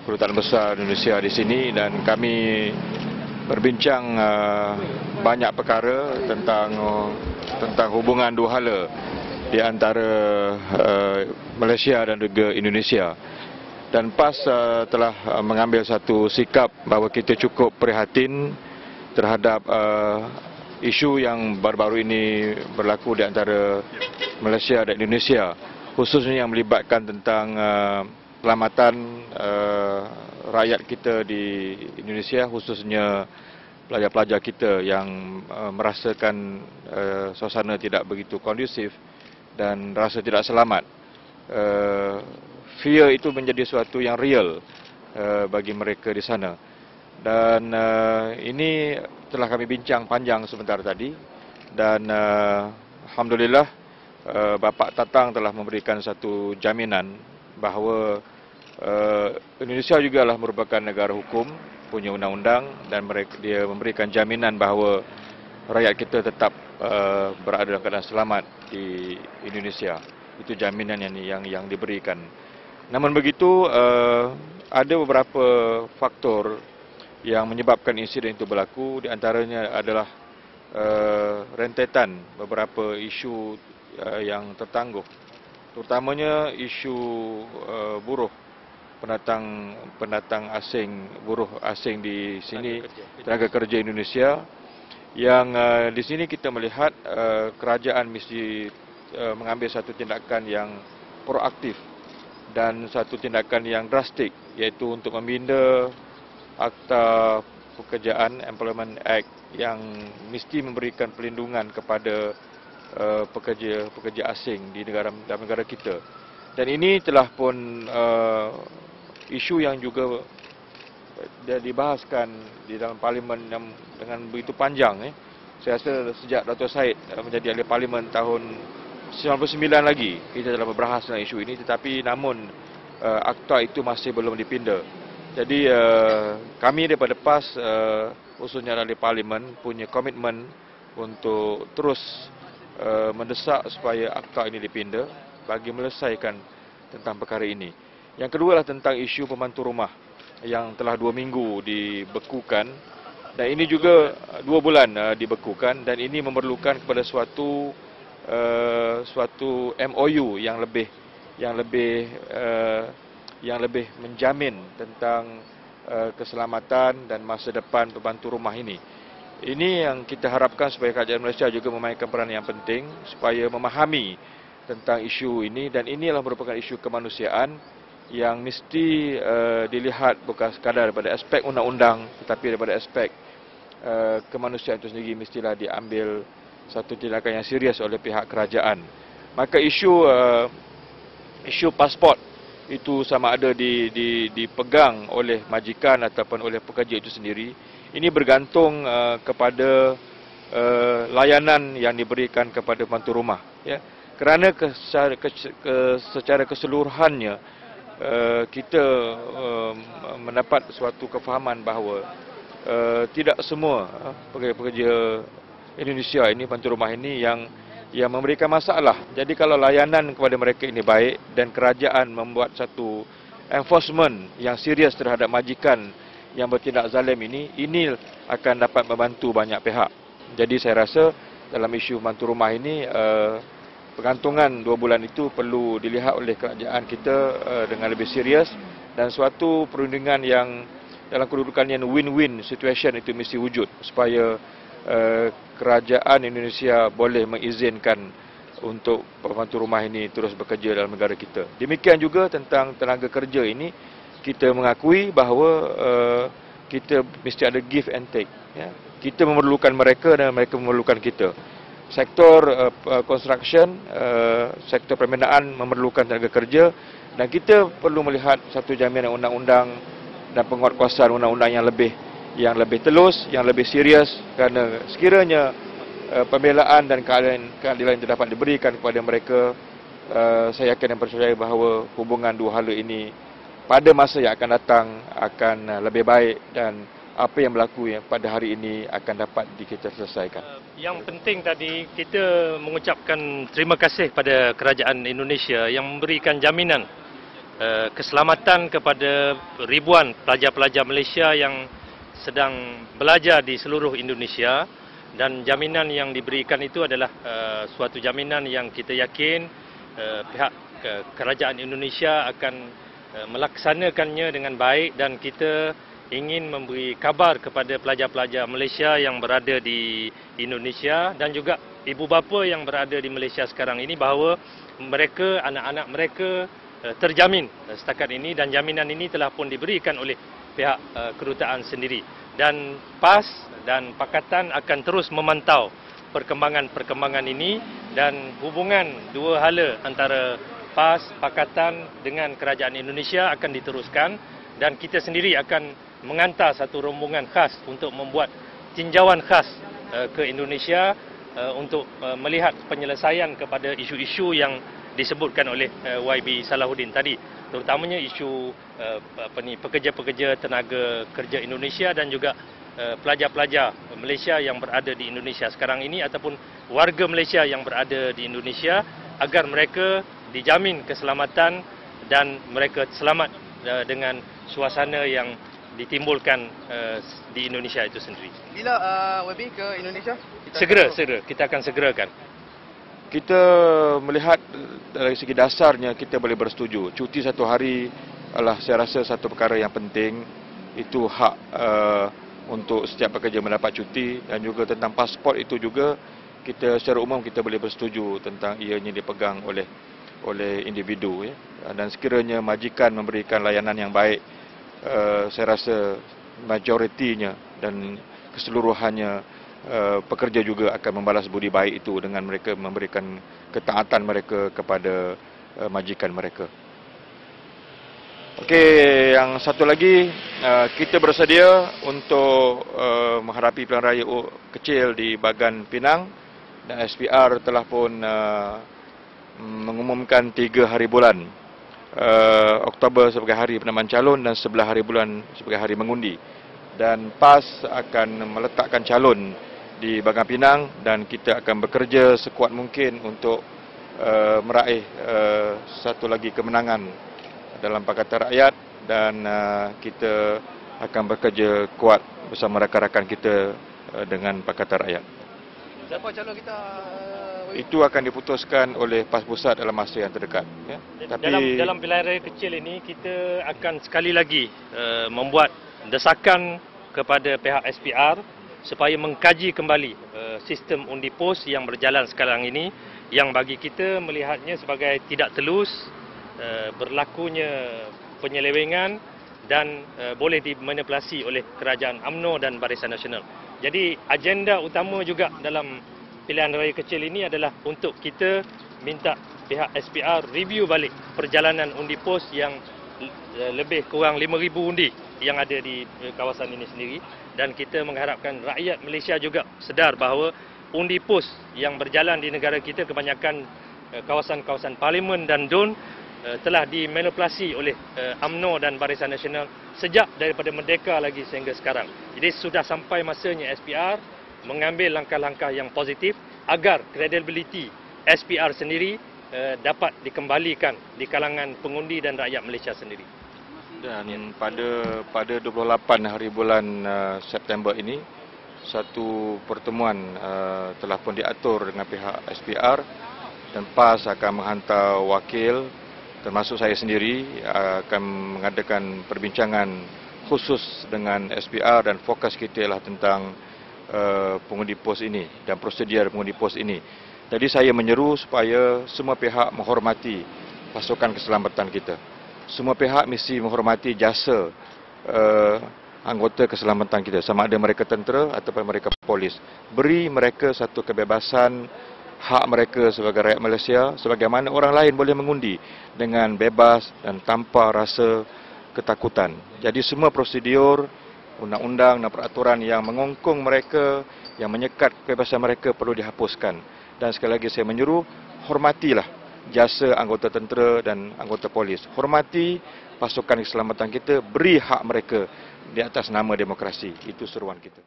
Kedutaan Besar Indonesia di sini dan kami berbincang banyak perkara tentang hubungan dua hala di antara Malaysia dan juga Indonesia. Dan PAS telah mengambil satu sikap bahawa kita cukup prihatin terhadap isu yang baru-baru ini berlaku di antara Malaysia dan Indonesia, khususnya yang melibatkan tentang keselamatan rakyat kita di Indonesia, khususnya pelajar-pelajar kita yang merasakan suasana tidak begitu kondusif dan rasa tidak selamat. Fear itu menjadi suatu yang real bagi mereka di sana. Dan ini telah kami bincang panjang sebentar tadi dan alhamdulillah Bapak Tatang telah memberikan satu jaminan bahawa Indonesia juga adalah merupakan negara hukum, punya undang-undang, dan dia memberikan jaminan bahawa rakyat kita tetap berada dalam keadaan selamat di Indonesia. Itu jaminan yang diberikan. Namun begitu, ada beberapa faktor yang menyebabkan insiden itu berlaku. Di antaranya adalah rentetan beberapa isu yang tertangguh, terutamanya isu buruh pendatang asing, buruh asing di sini, tenaga kerja Indonesia, yang di sini kita melihat kerajaan mesti mengambil satu tindakan yang proaktif dan satu tindakan yang drastik, iaitu untuk membina Akta Pekerjaan Employment Act yang mesti memberikan perlindungan kepada pekerja asing di dalam negara kita. Dan ini telah pun isu yang juga dibahaskan di dalam parlimen dengan begitu panjang. Saya rasa sejak Dato' Syed menjadi ahli parlimen tahun 99 lagi kita telah berbahas tentang isu ini, tetapi namun akta itu masih belum dipinda. Jadi kami daripada PAS, khususnya ahli parlimen, punya komitmen untuk terus mendesak supaya akta ini dipinda bagi menyelesaikan tentang perkara ini. Yang kedua adalah tentang isu pembantu rumah yang telah 2 minggu dibekukan, dan ini juga 2 bulan dibekukan, dan ini memerlukan kepada suatu MOU yang lebih menjamin tentang keselamatan dan masa depan pembantu rumah ini. Ini yang kita harapkan supaya kerajaan Malaysia juga memainkan peran yang penting supaya memahami tentang isu ini, dan inilah merupakan isu kemanusiaan yang mesti dilihat bukan sekadar daripada aspek undang-undang, tetapi daripada aspek kemanusiaan itu sendiri mestilah diambil satu tindakan yang serius oleh pihak kerajaan. Maka isu pasport itu sama ada dipegang oleh majikan ataupun oleh pekerja itu sendiri, ini bergantung kepada layanan yang diberikan kepada pembantu rumah. Ya. Kerana secara keseluruhannya kita mendapat suatu kefahaman bahawa tidak semua pekerja Indonesia ini, pembantu rumah ini yang memberikan masalah. Jadi kalau layanan kepada mereka ini baik dan kerajaan membuat satu enforcement yang serius terhadap majikan yang bertindak zalim ini akan dapat membantu banyak pihak. Jadi saya rasa dalam isu pembantu rumah ini, pergantungan 2 bulan itu perlu dilihat oleh kerajaan kita dengan lebih serius, dan suatu perundingan yang dalam kedudukan yang win-win situation itu mesti wujud supaya kerajaan Indonesia boleh mengizinkan untuk pembantu rumah ini terus bekerja dalam negara kita. Demikian juga tentang tenaga kerja ini, kita mengakui bahawa kita mesti ada give and take. Ya. Kita memerlukan mereka dan mereka memerlukan kita. Sektor construction, sektor permintaan memerlukan tenaga kerja, dan kita perlu melihat satu jaminan undang-undang dan penguatkuasaan undang-undang yang lebih telus, yang lebih serius, kerana sekiranya pembelaan dan keadilan yang dapat diberikan kepada mereka, saya yakin dan percaya bahawa hubungan dua hala ini pada masa yang akan datang akan lebih baik, dan apa yang berlaku pada hari ini akan dapat kita selesaikan. Yang penting tadi kita mengucapkan terima kasih kepada kerajaan Indonesia yang memberikan jaminan keselamatan kepada ribuan pelajar-pelajar Malaysia yang sedang belajar di seluruh Indonesia, dan jaminan yang diberikan itu adalah suatu jaminan yang kita yakin pihak kerajaan Indonesia akan melaksanakannya dengan baik, dan kita ingin memberi kabar kepada pelajar-pelajar Malaysia yang berada di Indonesia dan juga ibu bapa yang berada di Malaysia sekarang ini bahawa mereka, anak-anak mereka terjamin setakat ini, dan jaminan ini telah pun diberikan oleh pihak kedutaan sendiri. Dan PAS dan Pakatan akan terus memantau perkembangan-perkembangan ini, dan hubungan dua hala antara PAS, Pakatan dengan kerajaan Indonesia akan diteruskan, dan kita sendiri akan mengantar satu rombongan khas untuk membuat tinjauan khas ke Indonesia untuk melihat penyelesaian kepada isu-isu yang disebutkan oleh YB Salahuddin tadi, terutamanya isu pekerja-pekerja tenaga kerja Indonesia dan juga pelajar-pelajar Malaysia yang berada di Indonesia sekarang ini ataupun warga Malaysia yang berada di Indonesia, agar mereka dijamin keselamatan dan mereka selamat dengan suasana yang ditimbulkan di Indonesia itu sendiri. Bila YB ke Indonesia? Segera, kita akan segerakan. Kita melihat dari segi dasarnya kita boleh bersetuju. Cuti satu hari adalah saya rasa satu perkara yang penting. Itu hak untuk setiap pekerja mendapat cuti, dan juga tentang pasport itu juga kita secara umum kita boleh bersetuju tentang ianya dipegang oleh individu, ya. Dan sekiranya majikan memberikan layanan yang baik, saya rasa majoritinya dan keseluruhannya pekerja juga akan membalas budi baik itu dengan mereka memberikan ketaatan mereka kepada majikan mereka. Okey, yang satu lagi, kita bersedia untuk menghadapi pilihan raya kecil di Bagan Pinang, dan SPR telah pun mengumumkan 3 hari bulan Oktober sebagai hari penetapan calon dan 11 hari bulan sebagai hari mengundi. Dan PAS akan meletakkan calon di Bagan Pinang, dan kita akan bekerja sekuat mungkin untuk meraih satu lagi kemenangan dalam Pakatan Rakyat, dan kita akan bekerja kuat bersama rakan-rakan kita dengan Pakatan Rakyat. Siapa calon kita? Itu akan diputuskan oleh PAS Pusat dalam masa yang terdekat. Ya. Dalam pilihan raya kecil ini, kita akan sekali lagi membuat desakan kepada pihak SPR supaya mengkaji kembali sistem undi pos yang berjalan sekarang ini, yang bagi kita melihatnya sebagai tidak telus, berlakunya penyelewengan dan boleh dimanipulasi oleh kerajaan UMNO dan Barisan Nasional. Jadi agenda utama juga dalam pilihan raya kecil ini adalah untuk kita minta pihak SPR review balik perjalanan undi pos yang lebih kurang 5,000 undi yang ada di kawasan ini sendiri, dan kita mengharapkan rakyat Malaysia juga sedar bahawa undi pos yang berjalan di negara kita kebanyakan kawasan-kawasan parlimen dan DUN telah dimanipulasi oleh UMNO dan Barisan Nasional sejak daripada merdeka lagi sehingga sekarang. Jadi sudah sampai masanya SPR mengambil langkah-langkah yang positif agar kredibiliti SPR sendiri dapat dikembalikan di kalangan pengundi dan rakyat Malaysia sendiri. Dan pada 28 hari bulan September ini, satu pertemuan telah pun diatur dengan pihak SPR, dan PAS akan menghantar wakil termasuk saya sendiri akan mengadakan perbincangan khusus dengan SPR, dan fokus kita ialah tentang pengundi pos ini dan prosedur pengundi pos ini. Jadi saya menyeru supaya semua pihak menghormati pasukan keselamatan kita. Semua pihak mesti menghormati jasa anggota keselamatan kita, sama ada mereka tentera ataupun mereka polis. Beri mereka satu kebebasan, hak mereka sebagai rakyat Malaysia, sebagaimana orang lain boleh mengundi dengan bebas dan tanpa rasa ketakutan. Jadi semua prosedur, undang-undang dan peraturan yang mengongkong mereka, yang menyekat kebebasan mereka perlu dihapuskan. Dan sekali lagi saya menyeru, hormatilah jasa anggota tentera dan anggota polis. Hormati pasukan keselamatan kita, beri hak mereka di atas nama demokrasi. Itu seruan kita.